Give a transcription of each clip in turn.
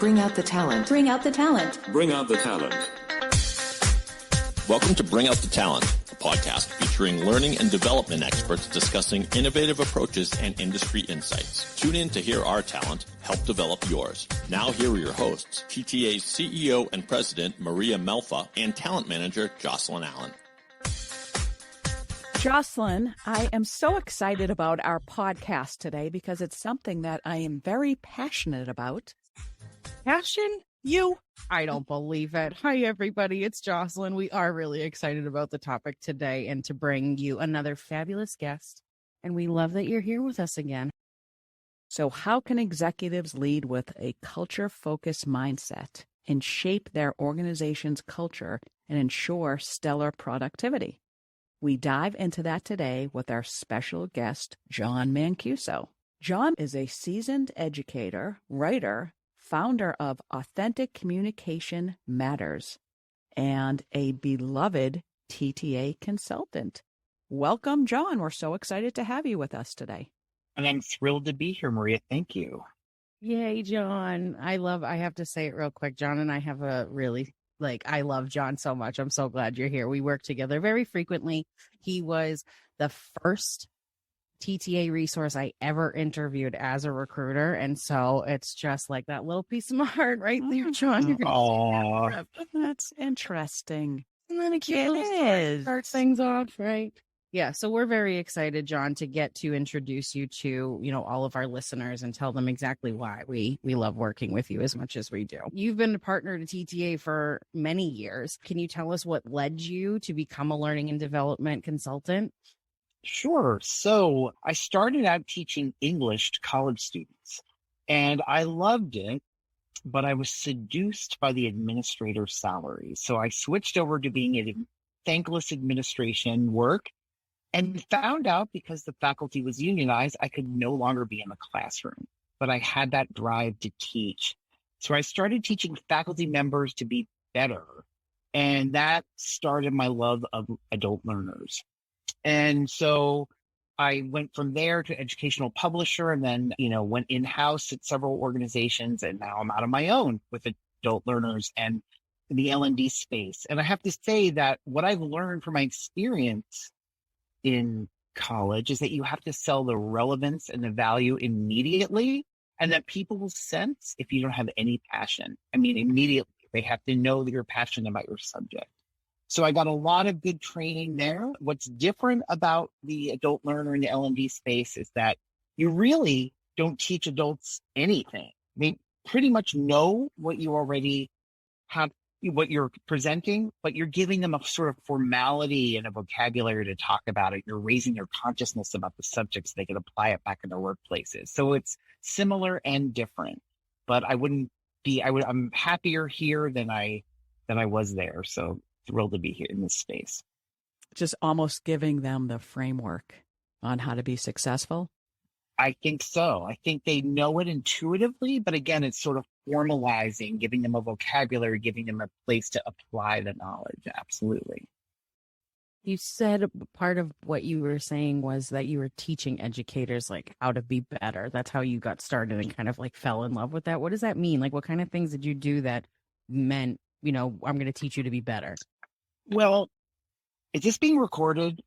Bring out the talent. Bring out the talent. Bring out the talent. Welcome to Bring Out the Talent, a podcast featuring learning and development experts discussing innovative approaches and industry insights. Tune in to hear our talent help develop yours. Now here are your hosts, TTA's CEO and President, Maria Melfa, and Talent Manager, Jocelyn Allen. Jocelyn, I am so excited about our podcast today because it's something that I am very passionate about. Passion? You? I don't believe it. Hi, everybody. It's Jocelyn. We are really excited about the topic today and to bring you another fabulous guest. And we love that you're here with us again. So how can executives lead with a culture-focused mindset and shape their organization's culture and ensure stellar productivity? We dive into that today with our special guest, John Mancuso. John is a seasoned educator, writer, founder of Authentic Communication Matters, and a beloved TTA consultant. Welcome, John. We're so excited to have you with us today. And I'm thrilled to be here, Maria. Thank you. Yay, John. I have to say it real quick. John and I have I love John so much. I'm so glad you're here. We work together very frequently. He was the first TTA resource I ever interviewed as a recruiter. And so it's just like that little piece of my heart right there, John. Oh, That's interesting. And then it starts things off, right? Yeah. So we're very excited, John, to get to introduce you to, all of our listeners and tell them exactly why we love working with you as much as we do. You've been a partner to TTA for many years. Can you tell us what led you to become a learning and development consultant? sure. So I started out teaching English to college students, and I loved it, but I was seduced by the administrator's salary. So I switched over to being a thankless administration work and found out because the faculty was unionized, I could no longer be in the classroom, but I had that drive to teach. So I started teaching faculty members to be better. And that started my love of adult learners. And so I went from there to educational publisher and then, went in-house at several organizations. And now I'm out on my own with adult learners and the L&D space. And I have to say that what I've learned from my experience in college is that you have to sell the relevance and the value immediately, and that people will sense if you don't have any passion. I mean, immediately they have to know that you're passionate about your subject. So I got a lot of good training there. What's different about the adult learner in the L&D space is that you really don't teach adults anything. They pretty much know what you already have, what you're presenting, but you're giving them a sort of formality and a vocabulary to talk about it. You're raising their consciousness about the subject so they can apply it back in their workplaces. So it's similar and different, but I'm happier here than I was there. So thrilled to be here in this space. Just almost giving them the framework on how to be successful. I think so. I think they know it intuitively, but again, it's sort of formalizing, giving them a vocabulary, giving them a place to apply the knowledge. Absolutely. You said part of what you were saying was that you were teaching educators like how to be better. That's how you got started and kind of like fell in love with that. What does that mean? Like, what kind of things did you do that meant, I'm going to teach you to be better? Well, is this being recorded?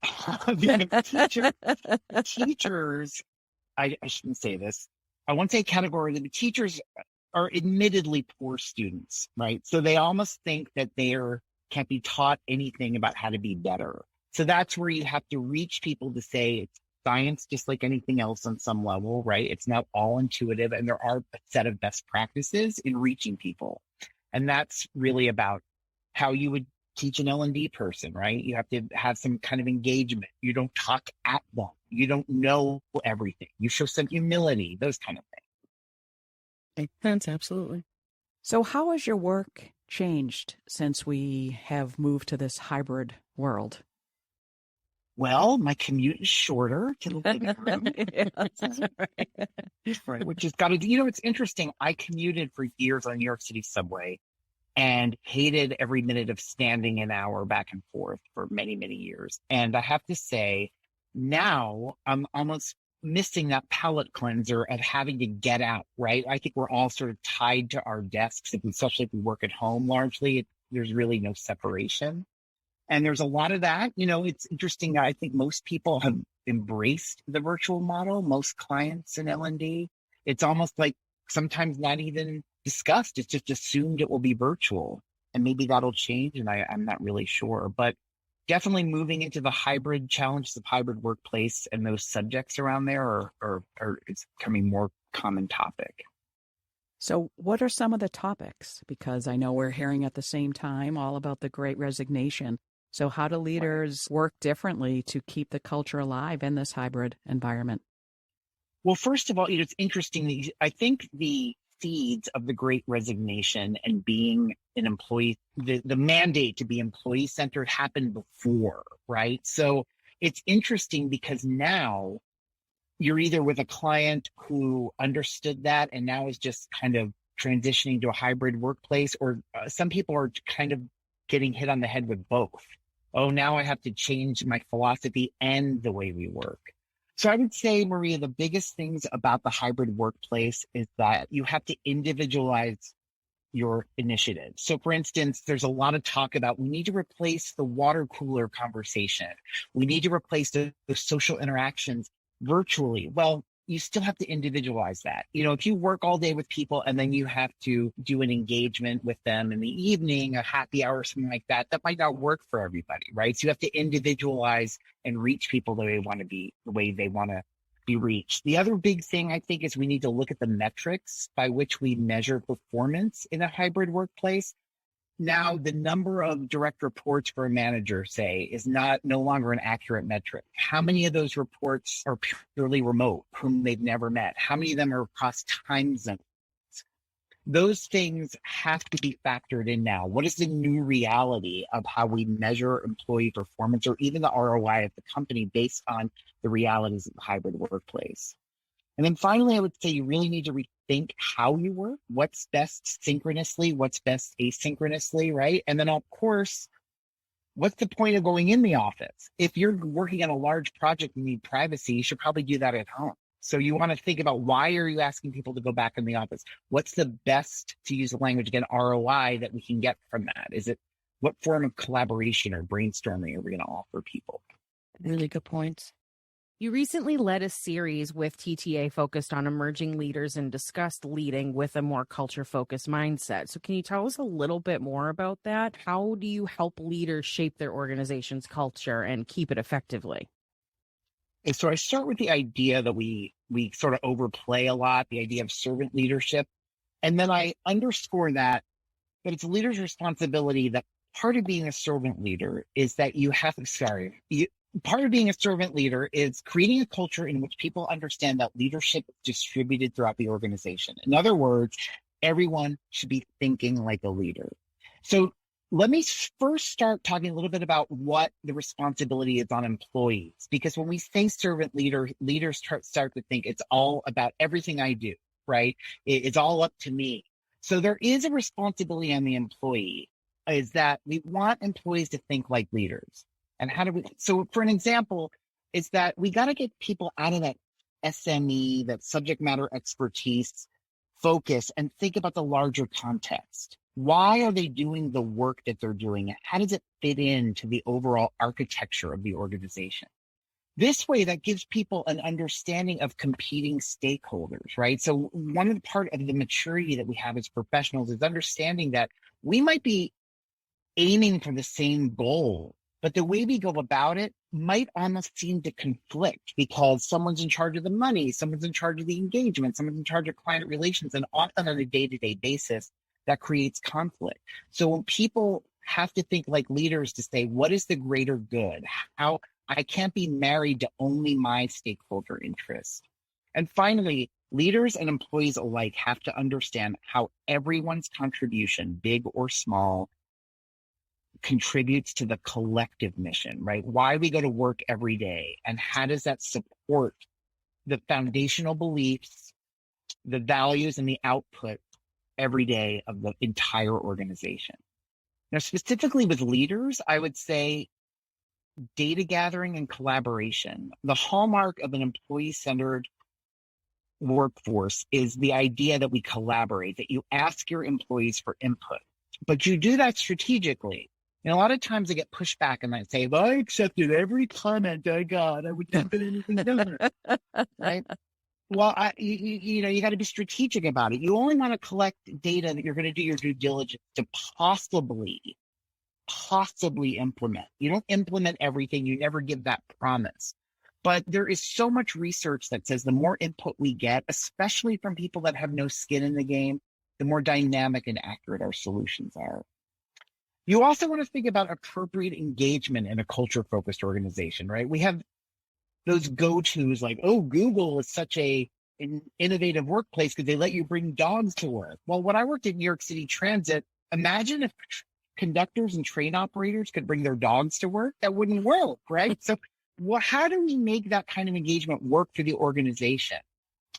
Teachers, I shouldn't say this. I won't say category. The teachers are admittedly poor students, right? So they almost think that can't be taught anything about how to be better. So that's where you have to reach people to say it's science, just like anything else on some level, right? It's not all intuitive, and there are a set of best practices in reaching people. And that's really about how you would teach an L&D person, right? You have to have some kind of engagement. You don't talk at them. You don't know everything. You show some humility, those kind of things. Makes sense, absolutely. So how has your work changed since we have moved to this hybrid world? Well, my commute is shorter to the living room. Right, which has got to, it's interesting. I commuted for years on New York City subway and hated every minute of standing an hour back and forth for many, many years. And I have to say, now I'm almost missing that palate cleanser of having to get out, right? I think we're all sort of tied to our desks, especially if we work at home largely. There's really no separation. And there's a lot of that. It's interesting. I think most people have embraced the virtual model, most clients in L&D. It's almost like sometimes not even discussed. It's just assumed it will be virtual. And maybe that'll change. And I'm not really sure. But definitely moving into the hybrid challenges of hybrid workplace and those subjects around there are it's becoming more common topic. So what are some of the topics? Because I know we're hearing at the same time all about the Great Resignation. So how do leaders work differently to keep the culture alive in this hybrid environment? Well, first of all, it's interesting. I think the seeds of the Great Resignation and being an employee, the mandate to be employee-centered happened before, right? So it's interesting because now you're either with a client who understood that and now is just kind of transitioning to a hybrid workplace, or some people are kind of getting hit on the head with both. Oh, now I have to change my philosophy and the way we work. So I would say, Maria, the biggest things about the hybrid workplace is that you have to individualize your initiative. So for instance, there's a lot of talk about we need to replace the water cooler conversation. We need to replace the social interactions virtually. Well, you still have to individualize that. If you work all day with people and then you have to do an engagement with them in the evening, a happy hour, something like that, that might not work for everybody, right? So you have to individualize and reach people the way they want to be reached. The other big thing I think is we need to look at the metrics by which we measure performance in a hybrid workplace. Now, the number of direct reports for a manager, say, is no longer an accurate metric. How many of those reports are purely remote, whom they've never met? How many of them are across time zones? Those things have to be factored in now. What is the new reality of how we measure employee performance, or even the ROI of the company based on the realities of the hybrid workplace? And then finally, I would say you really need to rethink how you work, what's best synchronously, what's best asynchronously, right? And then, of course, what's the point of going in the office? If you're working on a large project and need privacy, you should probably do that at home. So you want to think about, why are you asking people to go back in the office? What's the best, to use the language again, ROI that we can get from that? What form of collaboration or brainstorming are we going to offer people? Really good points. You recently led a series with TTA focused on emerging leaders and discussed leading with a more culture-focused mindset. So can you tell us a little bit more about that? How do you help leaders shape their organization's culture and keep it effectively? And so I start with the idea that we sort of overplay a lot, the idea of servant leadership. And then I underscore that it's a leader's responsibility, that part of being a servant leader is that part of being a servant leader is creating a culture in which people understand that leadership is distributed throughout the organization. In other words, everyone should be thinking like a leader. So let me first start talking a little bit about what the responsibility is on employees, because when we say servant leader, leaders start to think it's all about everything I do, right? It's all up to me. So there is a responsibility on the employee, is that we want employees to think like leaders. And so for an example, is that we got to get people out of that SME, that subject matter expertise focus, and think about the larger context. Why are they doing the work that they're doing? And how does it fit into the overall architecture of the organization? This way, that gives people an understanding of competing stakeholders, right? So one of the part of the maturity that we have as professionals is understanding that we might be aiming for the same goal, but the way we go about it might almost seem to conflict, because someone's in charge of the money, someone's in charge of the engagement, someone's in charge of client relations, and often on a day-to-day basis, that creates conflict. So when people have to think like leaders to say, what is the greater good? How I can't be married to only my stakeholder interests. And finally, leaders and employees alike have to understand how everyone's contribution, big or small, contributes to the collective mission, right? Why we go to work every day, and how does that support the foundational beliefs, the values, and the output every day of the entire organization. Now, specifically with leaders, I would say data gathering and collaboration. The hallmark of an employee-centered workforce is the idea that we collaborate, that you ask your employees for input, but you do that strategically. And a lot of times I get pushback and I say, if I accepted every comment I got, I would not get anything done. Right? Well, you got to be strategic about it. You only want to collect data that you're going to do your due diligence to possibly implement. You don't implement everything. You never give that promise. But there is so much research that says the more input we get, especially from people that have no skin in the game, the more dynamic and accurate our solutions are. You also want to think about appropriate engagement in a culture-focused organization, right? We have those go-tos like, oh, Google is such an innovative workplace because they let you bring dogs to work. Well, when I worked at New York City Transit, imagine if conductors and train operators could bring their dogs to work. That wouldn't work, right? So how do we make that kind of engagement work for the organization?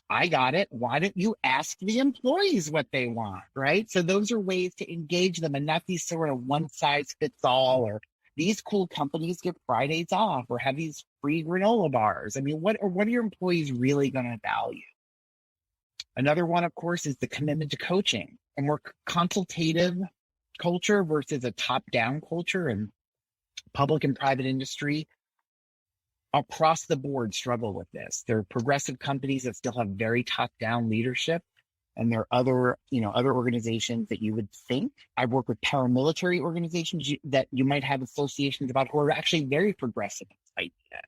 I got it. Why don't you ask the employees what they want, right? So those are ways to engage them and not these sort of one size fits all, or these cool companies give Fridays off or have these free granola bars. I mean, what are your employees really going to value? Another one, of course, is the commitment to coaching. A more consultative culture versus a top-down culture in public and private industry across the board struggle with this. There are progressive companies that still have very top-down leadership, and there are other organizations that you would think. I've worked with paramilitary organizations that you might have associations about who are actually very progressive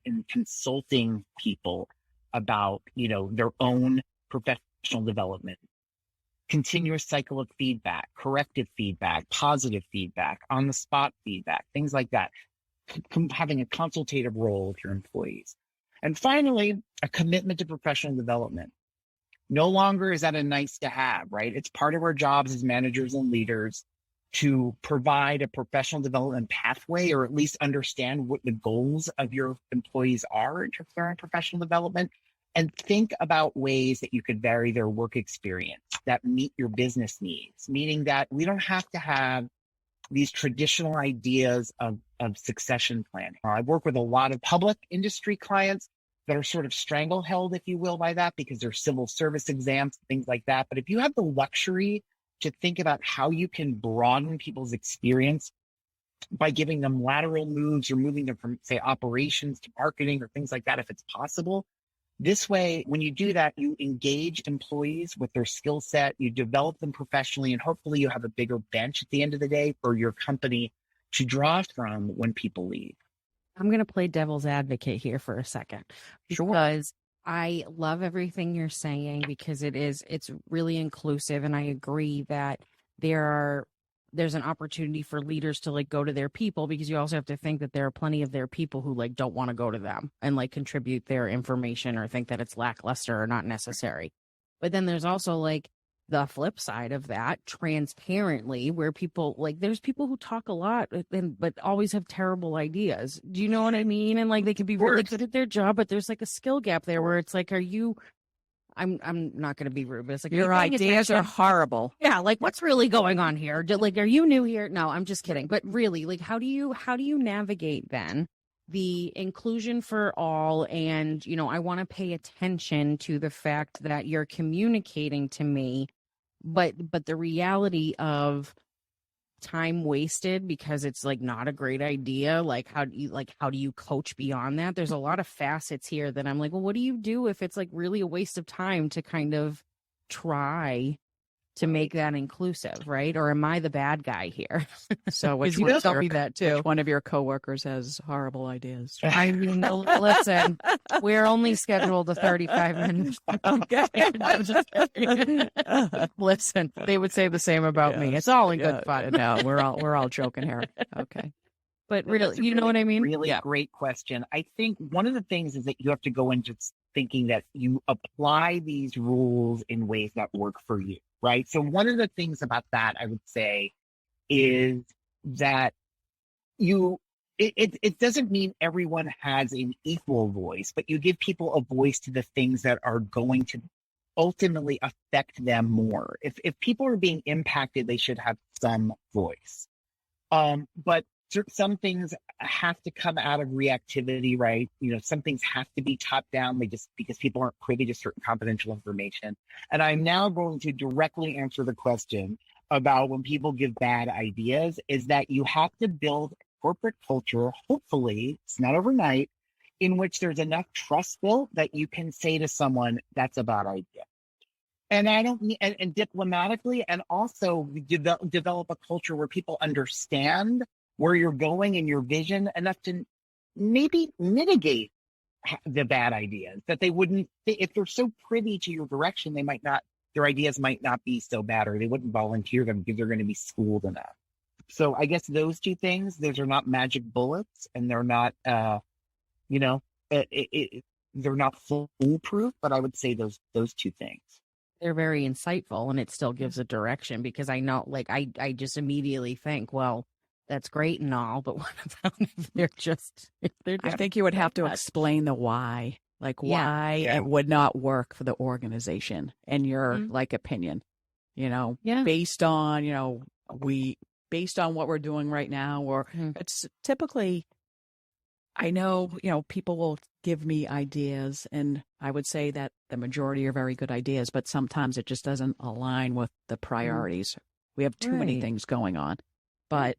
in consulting people about, their own professional development, continuous cycle of feedback, corrective feedback, positive feedback, on-the-spot feedback, things like that. Having a consultative role with your employees. And finally, a commitment to professional development. No longer is that a nice to have, right? It's part of our jobs as managers and leaders to provide a professional development pathway, or at least understand what the goals of your employees are in terms of their professional development, and think about ways that you could vary their work experience that meet your business needs, meaning that we don't have to have these traditional ideas of succession planning. I've worked with a lot of public industry clients that are sort of strangled, if you will, by that, because they're civil service exams, things like that. But if you have the luxury to think about how you can broaden people's experience by giving them lateral moves or moving them from, say, operations to marketing or things like that, if it's possible, this way, when you do that, you engage employees with their skill set, you develop them professionally, and hopefully you have a bigger bench at the end of the day for your company to draw from when people leave. I'm going to play devil's advocate here for a second. Sure. Because I love everything you're saying, because it's really inclusive. And I agree that there's an opportunity for leaders to go to their people, because you also have to think that there are plenty of their people who don't want to go to them and contribute their information or think that it's lackluster or not necessary. But then there's also the flip side of that, transparently, where people there's people who talk a lot but always have terrible ideas. Do you know what I mean? And they can be really good at their job, but there's a skill gap there where it's are you, I'm not going to be rude, but it's your ideas are horrible. Yeah. What's really going on here? Are you new here? No, I'm just kidding. But really, how do you navigate then the inclusion for all? And, I want to pay attention to the fact that you're communicating to me, but the reality of time wasted because it's not a great idea. How do you coach beyond that? There's a lot of facets here that I'm well, what do you do if it's really a waste of time to kind of try to make that inclusive, right? Or am I the bad guy here? So which you tell me that too. Which one of your coworkers has horrible ideas? I mean, listen, we're only scheduled to 35 minutes. Okay. I'm just kidding. Listen, they would say the same about me. It's all in good fun. No, we're all joking here. Okay. But really, you know what I mean? Really great question. I think one of the things is that you have to go into thinking that you apply these rules in ways that work for you, right? So one of the things about that, I would say, is that it doesn't mean everyone has an equal voice, but you give people a voice to the things that are going to ultimately affect them more. If people are being impacted, they should have some voice. But some things have to come out of reactivity, right? Some things have to be top down. They just because people aren't privy to certain confidential information. And I'm now going to directly answer the question about when people give bad ideas is that you have to build corporate culture. Hopefully it's not overnight, in which there's enough trust built that you can say to someone, that's a bad idea. And I don't mean, and diplomatically, and also develop a culture where people understand where you're going and your vision enough to maybe mitigate the bad ideas that they wouldn't, if they're so privy to your direction, their ideas might not be so bad, or they wouldn't volunteer them because they're going to be schooled enough. So I guess those two things, those are not magic bullets, and they're not, they're not foolproof, but I would say those two things. They're very insightful, and it still gives a direction, because I know, like, I just immediately think, well, that's great and all, but what about if they're just I think you would have to explain the why, like why it would not work for the organization in your like opinion, based on, based on what we're doing right now, or it's typically, I know, people will give me ideas, and I would say that the majority are very good ideas, but sometimes it just doesn't align with the priorities. We have too many things going on, but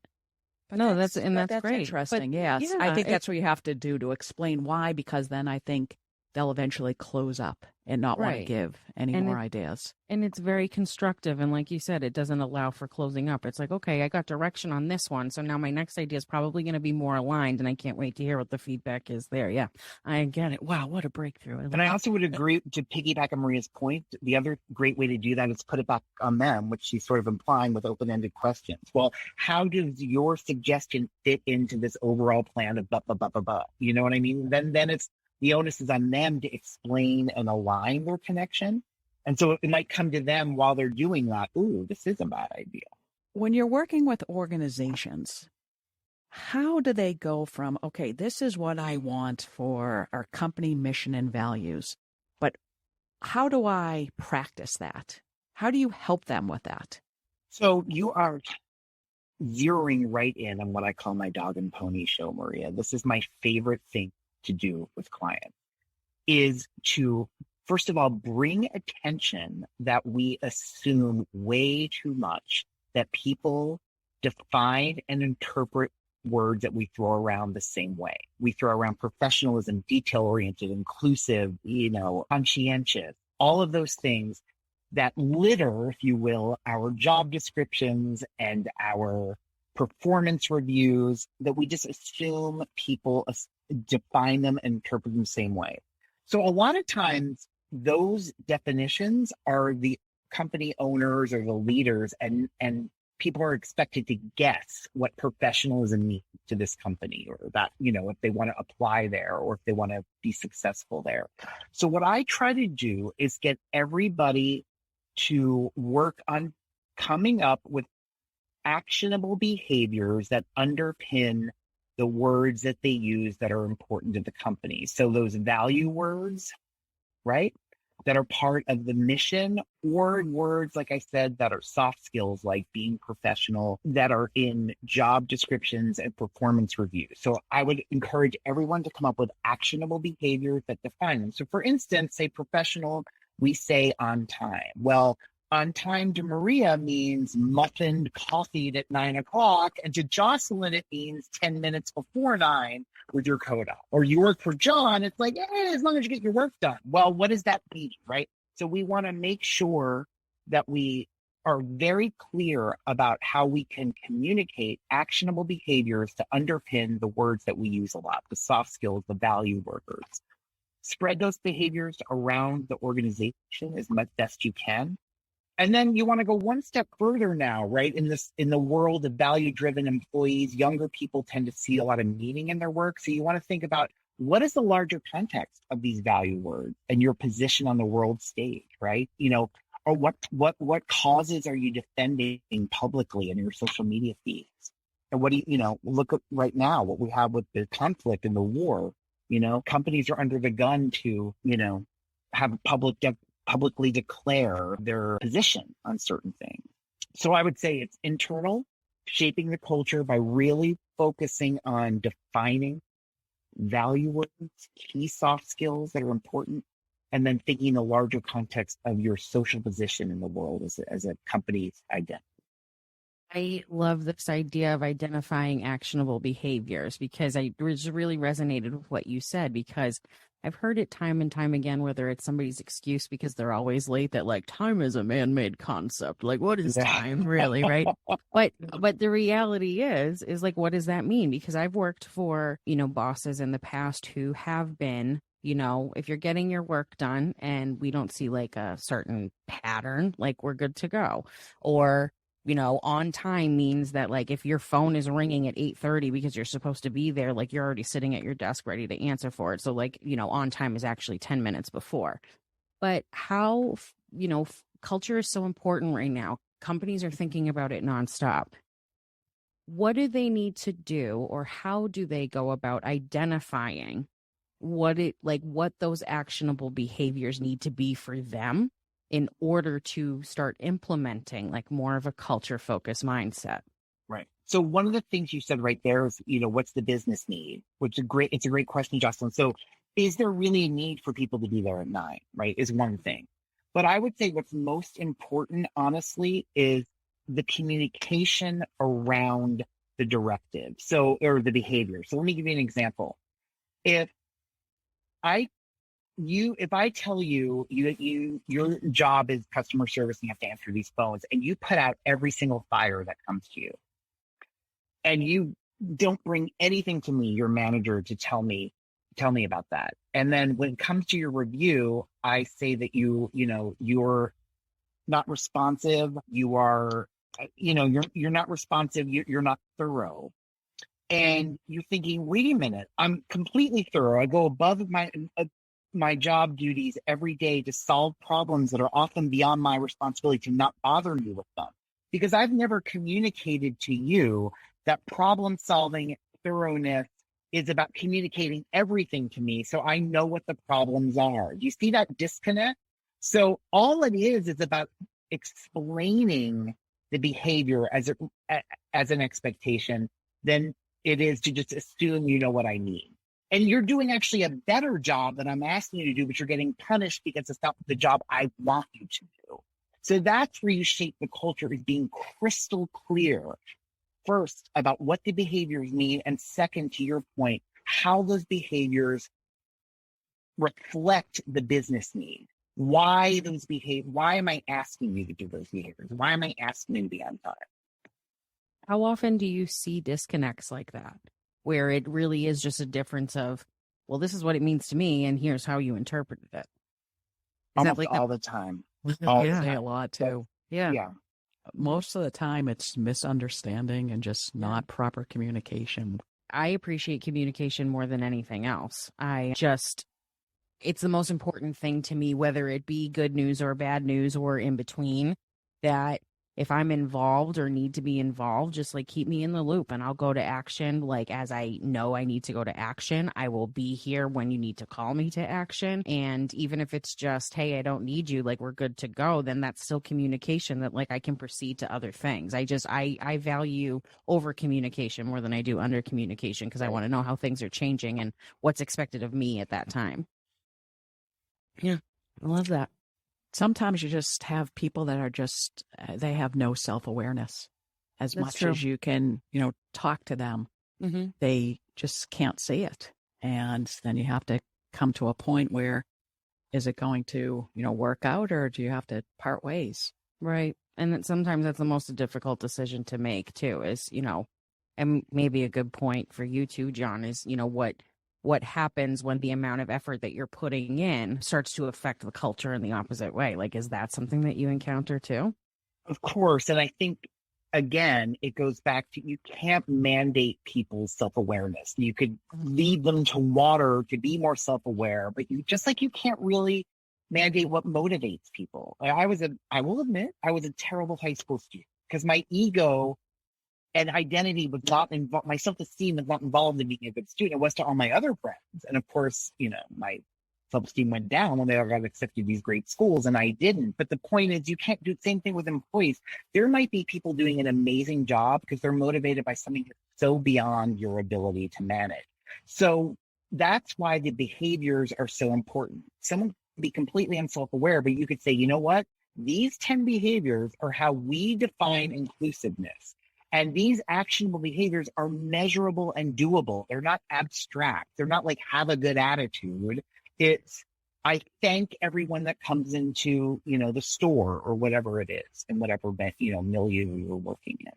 no, that's great. Interesting. Yes. I think that's what you have to do to explain why, because then I think they'll eventually close up and not want to give any more ideas. And it's very constructive. And like you said, it doesn't allow for closing up. It's like, okay, I got direction on this one. So now my next idea is probably going to be more aligned, and I can't wait to hear what the feedback is there. Yeah, I get it. Wow, what a breakthrough. And I also would agree, to piggyback on Maria's point, the other great way to do that is put it back on them, which she's sort of implying with open-ended questions. Well, how does your suggestion fit into this overall plan of blah, blah, blah, blah, blah? You know what I mean? Then it's, the onus is on them to explain and align their connection. And so it might come to them while they're doing that. Ooh, this is a bad idea. When you're working with organizations, how do they go from, okay, this is what I want for our company mission and values, but how do I practice that? How do you help them with that? So you are zeroing right in on what I call my dog and pony show, Maria. This is my favorite thing to do with clients, is to, first of all, bring attention that we assume way too much that people define and interpret words that we throw around the same way. We throw around professionalism, detail-oriented, inclusive, conscientious, all of those things that litter, if you will, our job descriptions and our performance reviews, that we just assume people define them and interpret them the same way. So a lot of times those definitions are the company owners or the leaders, and people are expected to guess what professionalism means to this company, or that, if they want to apply there or if they want to be successful there. So what I try to do is get everybody to work on coming up with actionable behaviors that underpin the words that they use that are important to the company. So those value words, right, that are part of the mission, or words, like I said, that are soft skills, like being professional, that are in job descriptions and performance reviews. So I would encourage everyone to come up with actionable behaviors that define them. So for instance, say professional, we say on time. Well, on time to Maria means muffined coffee at 9 o'clock. And to Jocelyn, it means 10 minutes before 9 with your coat on. Or you work for John, it's like, as long as you get your work done. Well, what does that mean, right? So we want to make sure that we are very clear about how we can communicate actionable behaviors to underpin the words that we use a lot, the soft skills, the value workers. Spread those behaviors around the organization as much best you can. And then you want to go one step further now, right? In the world of value-driven employees, younger people tend to see a lot of meaning in their work. So you want to think about, what is the larger context of these value words and your position on the world stage, right? Or what causes are you defending publicly in your social media feeds? And what do look at right now, what we have with the conflict and the war, companies are under the gun to, have publicly declare their position on certain things. So I would say it's internal, shaping the culture by really focusing on defining value words, key soft skills that are important, and then thinking the larger context of your social position in the world as a company's identity. I love this idea of identifying actionable behaviors because I just really resonated with what you said, because I've heard it time and time again, whether it's somebody's excuse because they're always late, that like time is a man-made concept. Like, what is time really, right? But the reality is like, what does that mean? Because I've worked for, bosses in the past who have been, if you're getting your work done and we don't see like a certain pattern, like we're good to go. Or on time means that like if your phone is ringing at 8:30 because you're supposed to be there, like you're already sitting at your desk ready to answer for it. So like, on time is actually 10 minutes before. But how, culture is so important right now. Companies are thinking about it nonstop. What do they need to do, or how do they go about identifying what those actionable behaviors need to be for them in order to start implementing like more of a culture focused mindset? Right. So one of the things you said right there is, what's the business need? It's a great question, Jocelyn. So is there really a need for people to be there at 9, right? Is one thing. But I would say what's most important, honestly, is the communication around the directive. Or the behavior. So let me give you an example. If I tell you your job is customer service and you have to answer these phones, and you put out every single fire that comes to you, and you don't bring anything to me, your manager, to tell me about that. And then when it comes to your review, I say that you're not responsive, you're not responsive, you're not thorough. And you're thinking, wait a minute, I'm completely thorough. I go above my job duties every day to solve problems that are often beyond my responsibility, to not bother me with them. Because I've never communicated to you that problem solving thoroughness is about communicating everything to me so I know what the problems are. Do you see that disconnect? So all it is about explaining the behavior as an expectation than it is to just assume you know what I mean. And you're doing actually a better job than I'm asking you to do, but you're getting punished because it's not the job I want you to do. So that's where you shape the culture, is being crystal clear, first, about what the behaviors mean, and second, to your point, how those behaviors reflect the business need. Why am I asking you to do those behaviors? Why am I asking you to be on time? How often do you see disconnects like that, where it really is just a difference of, well, this is what it means to me, and here's how you interpreted it? Almost all the time. Yeah, a lot too. Yeah. Most of the time it's misunderstanding and just not proper communication. I appreciate communication more than anything else. It's the most important thing to me, whether it be good news or bad news or in between, that if I'm involved or need to be involved, just like keep me in the loop and I'll go to action. Like, as I know I need to go to action, I will be here when you need to call me to action. And even if it's just, hey, I don't need you, like we're good to go, then that's still communication that like I can proceed to other things. I value over communication more than I do under communication, because I want to know how things are changing and what's expected of me at that time. Yeah, I love that. Sometimes you just have people that are just, they have no self-awareness. As That's much true. as you can, talk to them, Mm-hmm. they just can't see it. And then you have to come to a point where, is it going to, work out, or do you have to part ways? Right. And that sometimes that's the most difficult decision to make too, is, and maybe a good point for you too, John, is, what happens when the amount of effort that you're putting in starts to affect the culture in the opposite way? Like, is that something that you encounter too? Of course. And I think, again, it goes back to, you can't mandate people's self-awareness. You could lead them to water to be more self-aware, but you can't really mandate what motivates people. I will admit, I was a terrible high school student because my ego and identity was not involved. My self-esteem was not involved in being a good student. It was to all my other friends. And of course, my self-esteem went down when they all got accepted to these great schools and I didn't. But the point is, you can't do the same thing with employees. There might be people doing an amazing job because they're motivated by something so beyond your ability to manage. So that's why the behaviors are so important. Someone could be completely unself-aware, but you could say, you know what? These 10 behaviors are how we define inclusiveness. And these actionable behaviors are measurable and doable. They're not abstract. They're not like have a good attitude. It's I thank everyone that comes into, the store or whatever it is and whatever, milieu you're working in.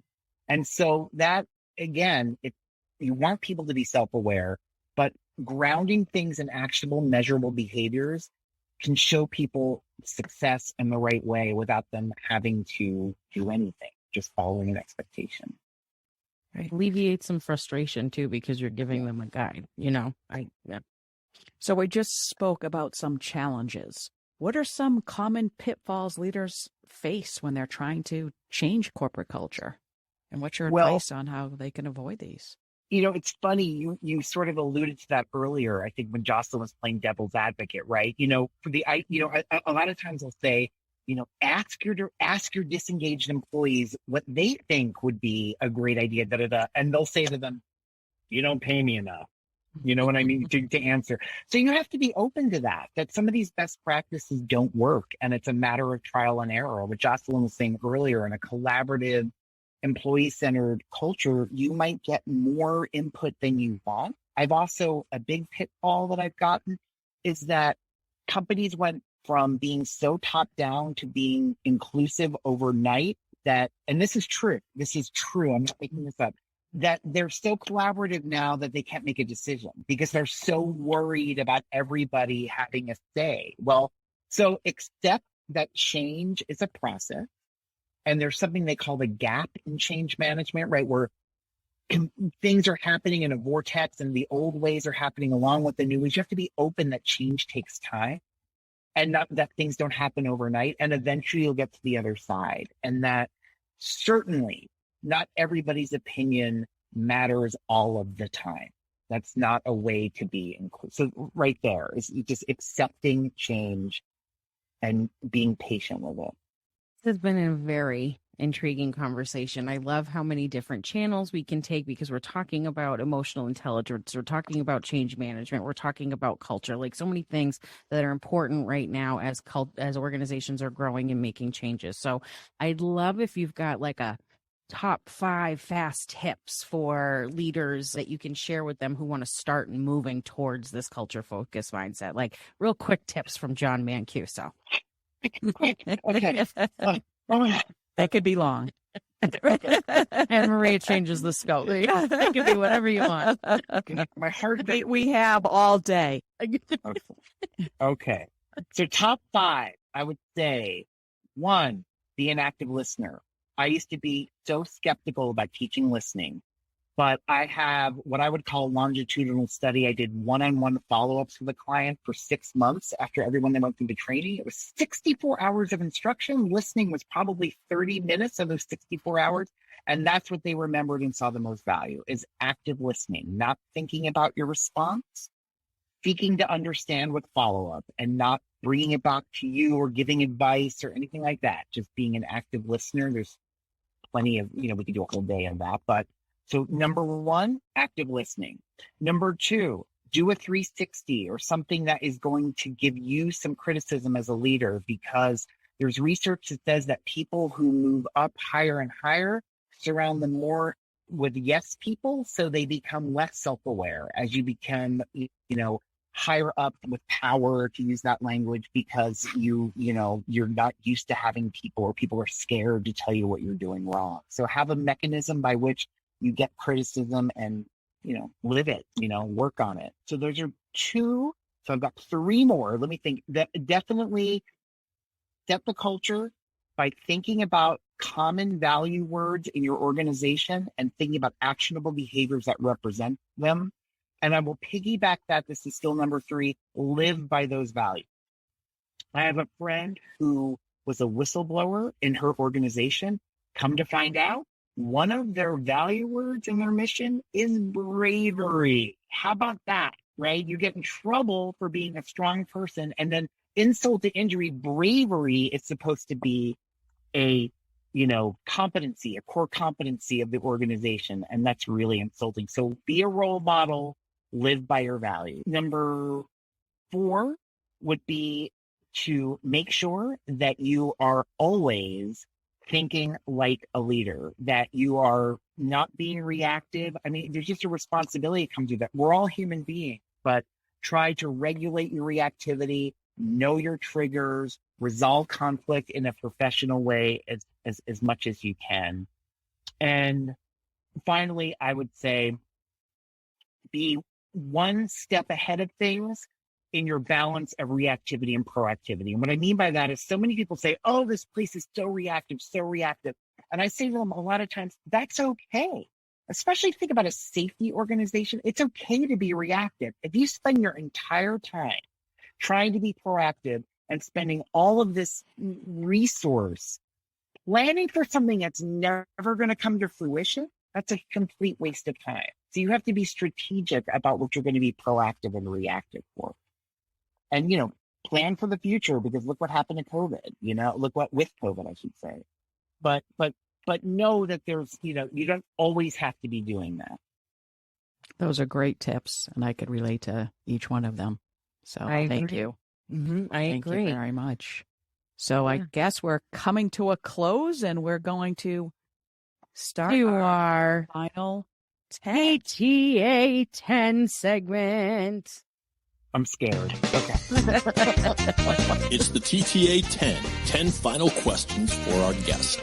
And so that, again, you want people to be self-aware, but grounding things in actionable, measurable behaviors can show people success in the right way without them having to do anything, just following an expectation. Right. Alleviate some frustration too, because you're giving them a guide, Yeah. So we just spoke about some challenges. What are some common pitfalls leaders face when they're trying to change corporate culture? And what's your advice on how they can avoid these? It's funny, you sort of alluded to that earlier, I think, when Jocelyn was playing devil's advocate, right? A lot of times I'll say, ask your disengaged employees what they think would be a great idea, and they'll say to them, you don't pay me enough. You know what I mean? To answer. So you have to be open to that some of these best practices don't work, and it's a matter of trial and error. What Jocelyn was saying earlier, in a collaborative, employee-centered culture, you might get more input than you want. I've also, a big pitfall that I've gotten is that companies went from being so top-down to being inclusive overnight and this is true, I'm not making this up, that they're so collaborative now that they can't make a decision because they're so worried about everybody having a say. Well, so accept that change is a process. And there's something they call the gap in change management, right? Where things are happening in a vortex and the old ways are happening along with the new ways. You have to be open that change takes time and not that things don't happen overnight. And eventually you'll get to the other side. And that certainly not everybody's opinion matters all of the time. That's not a way to be inclusive. So right there is just accepting change and being patient with it. This has been a very intriguing conversation. I love how many different channels we can take because we're talking about emotional intelligence, we're talking about change management, we're talking about culture, like so many things that are important right now as organizations are growing and making changes. So I'd love if you've got like a top 5 fast tips for leaders that you can share with them who want to start moving towards this culture focused mindset, like real quick tips from John Mancuso. Okay. That could be long. And Maria changes the scope. It could be whatever you want. My heart. We have all day. Okay. So top 5, I would say, 1, be an active listener. I used to be so skeptical about teaching listening, but I have what I would call a longitudinal study. I did one-on-one follow-ups with a client for 6 months after everyone that went through the training. It was 64 hours of instruction. Listening was probably 30 minutes of those 64 hours. And that's what they remembered and saw the most value is active listening, not thinking about your response, seeking to understand with follow-up and not bringing it back to you or giving advice or anything like that. Just being an active listener. There's plenty of, we could do a whole day on that. But so number 1, active listening. Number 2, do a 360 or something that is going to give you some criticism as a leader, because there's research that says that people who move up higher and higher surround them more with yes people. So they become less self-aware as you become, higher up with power, to use that language, because you're not used to having people, or people are scared to tell you what you're doing wrong. So have a mechanism by which you get criticism and, live it, work on it. So those are 2. So I've got 3 more. Let me think. That definitely set the culture by thinking about common value words in your organization and thinking about actionable behaviors that represent them. And I will piggyback that. This is still number 3, live by those values. I have a friend who was a whistleblower in her organization. Come to find out, one of their value words in their mission is bravery. How about that, right? You get in trouble for being a strong person, and then insult to injury, bravery is supposed to be a competency, a core competency of the organization. And that's really insulting. So be a role model, live by your values. Number 4 would be to make sure that you are always thinking like a leader, that you are not being reactive. I mean, there's just a responsibility that comes with that. We're all human beings, but try to regulate your reactivity, know your triggers, resolve conflict in a professional way as much as you can. And finally, I would say be one step ahead of things in your balance of reactivity and proactivity. And what I mean by that is so many people say, oh, this place is so reactive, so reactive. And I say to them a lot of times, that's okay. Especially if you think about a safety organization, it's okay to be reactive. If you spend your entire time trying to be proactive and spending all of this resource planning for something that's never going to come to fruition, that's a complete waste of time. So you have to be strategic about what you're going to be proactive and reactive for. And, plan for the future, because look what happened to COVID, look what with COVID, I should say. But know that there's, you don't always have to be doing that. Those are great tips, and I could relate to each one of them. So thank you. Mm-hmm, thank you very much. So I guess we're coming to a close, and we're going to start our final TTA 10 segment. I'm scared. Okay. It's the TTA 10 final questions for our guest.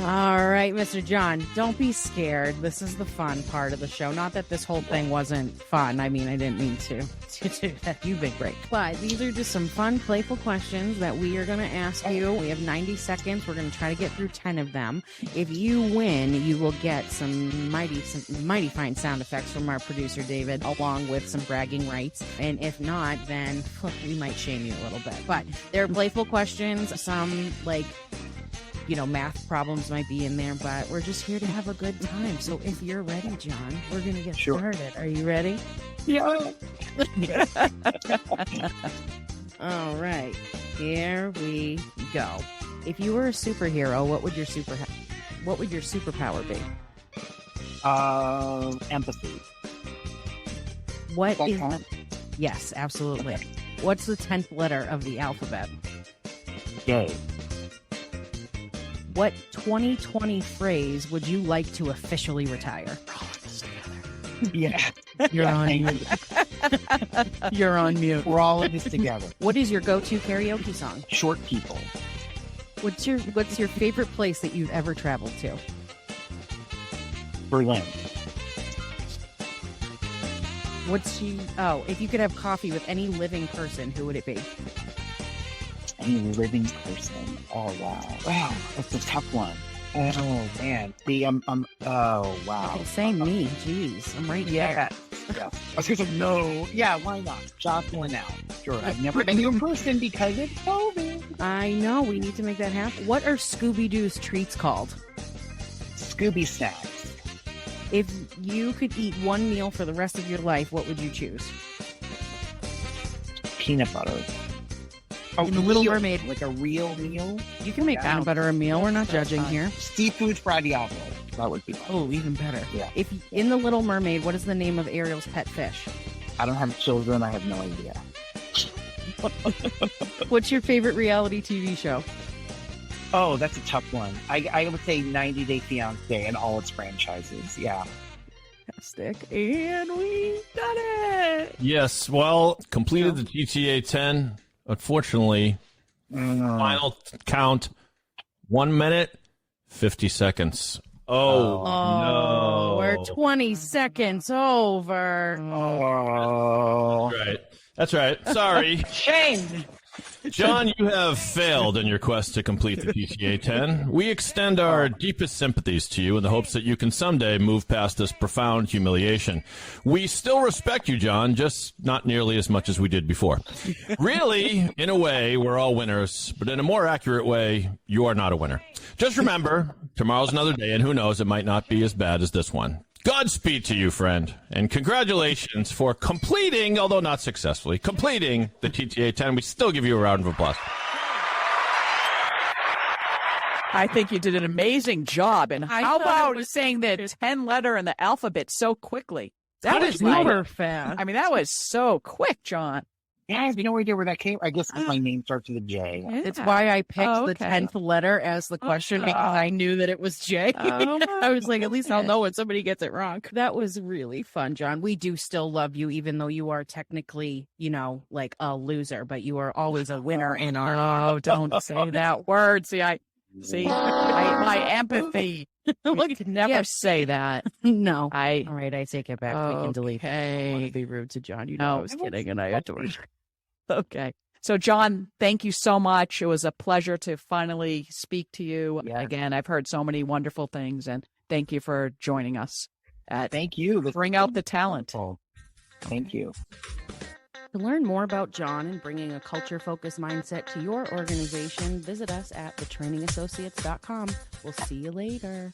All right, Mr. John, don't be scared. This is the fun part of the show. Not that this whole thing wasn't fun. I mean, I didn't mean to. You've been great. But these are just some fun, playful questions that we are going to ask you. We have 90 seconds. We're going to try to get through 10 of them. If you win, you will get some mighty fine sound effects from our producer, David, along with some bragging rights. And if not, then we might shame you a little bit. But they're playful questions. Some, math problems might be in there, but we're just here to have a good time. So if you're ready, John, we're going to get started. Are you ready? Yeah. All right. Here we go. If you were a superhero, what would your superpower be? Empathy. What is... Yes, absolutely. What's the 10th letter of the alphabet? Gay. What 2020 phrase would you like to officially retire? Yeah. You're on mute. You're on mute. We're all in this together. What is your go-to karaoke song? Short People. What's your favorite place that you've ever traveled to? Berlin. If you could have coffee with any living person, who would it be? Any living person. Oh, wow. Wow, that's a tough one. Oh, man. Oh, wow. Say me. Jeez, I'm right there. Yeah. I was going to say, no. Yeah, why not? Jocelyn out. Sure, I've never been to a person because it's COVID. I know, we need to make that happen. What are Scooby-Doo's treats called? Scooby snacks. If you could eat one meal for the rest of your life, what would you choose? Peanut butter. Oh, in The Little Mermaid. Like a real meal? You can make peanut butter a meal. We're not judging here. Seafood fried diablo. That would be fun. Oh, even better. Yeah. If in The Little Mermaid, what is the name of Ariel's pet fish? I don't have children. I have no idea. What's your favorite reality TV show? Oh, that's a tough one. I would say 90 Day Fiancé and all its franchises. Yeah. Fantastic. And we done it. Yes. Well, completed the GTA 10. Unfortunately, final count, 1 minute, 50 seconds. Oh, no. We're 20 seconds over. Oh. That's right. Sorry. Shame. John, you have failed in your quest to complete the GTA 10. We extend our deepest sympathies to you in the hopes that you can someday move past this profound humiliation. We still respect you, John, just not nearly as much as we did before. Really, in a way, we're all winners, but in a more accurate way, you are not a winner. Just remember, tomorrow's another day, and who knows, it might not be as bad as this one. Godspeed to you, friend, and congratulations for completing, although not successfully, completing the TTA 10. We still give you a round of applause. I think you did an amazing job. And how about saying the 10-letter in the alphabet so quickly? That was super fast. I mean, that was so quick, John. Yeah, I have no idea where that came. I guess my name starts with a J. It's why I picked the okay. 10th letter as the question because I knew that it was J. I was like, at least I'll know when somebody gets it wrong. That was really fun, John. We do still love you, even though you are technically, like a loser, but you are always a winner in our. Oh, don't say that word. See, my empathy. Look, You could never say that. No. All right, I take it back. We can delete that. I don't want to be rude to John. You know I was kidding, and I adore you. Okay. So, John, thank you so much. It was a pleasure to finally speak to you. Yeah. Again, I've heard so many wonderful things, and thank you for joining us. Thank you. Bring out the talent. Thank you. To learn more about John and bringing a culture-focused mindset to your organization, visit us at thetrainingassociates.com. We'll see you later.